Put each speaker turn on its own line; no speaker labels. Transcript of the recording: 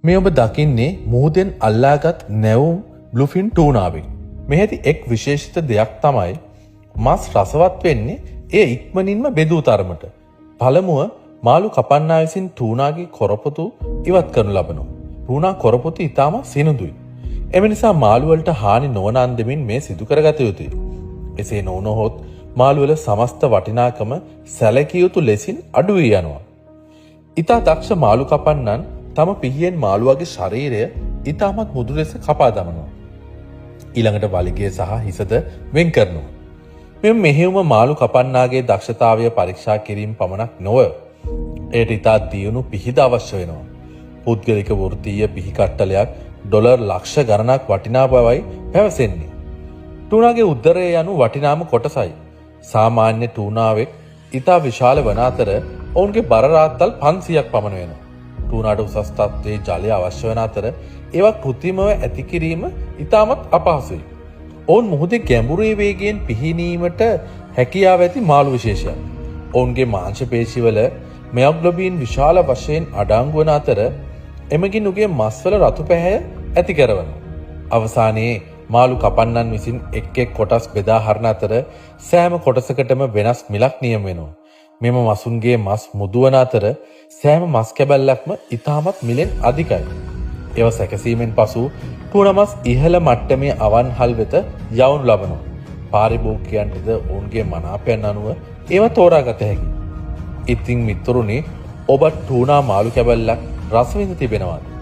මේ ඔබ දකින්නේ මුහුදෙන් අල්ලාගත් නැවුම් බ්ලුෆින් ටූනාවෙක්. මෙහිදී එක් විශේෂිත දෙයක් තමයි මස් රසවත් වෙන්නේ එය ඉක්මනින්ම බෙදූ තරමට. පළමුව මාළු කපන්නා විසින් ටූනාගේ කොරපොතු ඉවත් කරනු ලබනවා. ටූනා කොරපොතු ඉතාම සිනුදුයි. එම නිසා මාළු වලට හානි නොවන අන්දමින් මේ සිදු කරගත යුතුයි. එසේ නොවුනහොත් මාළු වල සමස්ත වටිනාකම සැලකිය යුතු ලෙසින් අඩු වී යනවා. ඉතා දක්ෂ මාළු කපන්නන් තම පිහියෙන් මාළුවාගේ ශරීරය ඉතාමත් මුදු ලෙස කපා දමනවා. ඊළඟට වලිගය සහ හිසද වෙන් කරනවා. මෙම මෙහෙයුම මාළු කපන්නාගේ දක්ෂතාවය පරීක්ෂා කිරීම පමණක් නොව එයට ඉතා දියුණු පිහිද අවශ්‍ය වෙනවා. පුද්ගලික වෘත්තීය පිහි කට්ටලයක් ඩොලර් ලක්ෂ ගණනක් වටිනා බවයි පැවසෙන්නේ. ටූනාගේ උදරය යනු වටිනාම කොටසයි. සාමාන්‍ය ටූනාවෙක් ඉතා විශාල වන අතර ඔවුන්ගේ බර රාත්තල් 500ක් පමණ වෙනවා. ටූනාට උසස් තත්ත්වයේ ජලය අවශ්‍ය වන අතර ඒවා කෘත්‍රිමව ඇති කිරීම ඉතාමත් අපහසුයි. ඔවුන් මුහුදේ ගැඹුරේ වේගයෙන් පිහිනීමට හැකියාව ඇති මාළු විශේෂයක්. ඔවුන්ගේ මාංශ පේශිවල මයොග්ලොබින් විශාල වශයෙන් අඩංගු වන අතර එමගින් උගේ මස්වල රතු පැහැය ඇති කරනවා. අවසානයේ මාළු කපන්නන් විසින් එක් එක් කොටස් බෙදා හරින අතර සෑම කොටසකටම වෙනස් මිලක් නියම වෙනවා. මෙම මසුන්ගේ මස් මුදු වන අතර සෑම මස් කැබැල්ලක්ම ඉතාමත් මිලෙන් අධිකයි. ඒව සැකසීමෙන් පසු ටූනා මස් ඉහළ මට්ටමේ අවන්හල් වෙත යවනු ලබනවා. පාරිභෝගිකයන්ටද ඔවුන්ගේ මනාපයන් අනුව ඒව තෝරාගත හැකියි. ඉතින් මිතුරුනි, ඔබ ටූනා මාළු කැබැල්ලක් රස විඳ තිබෙනවද?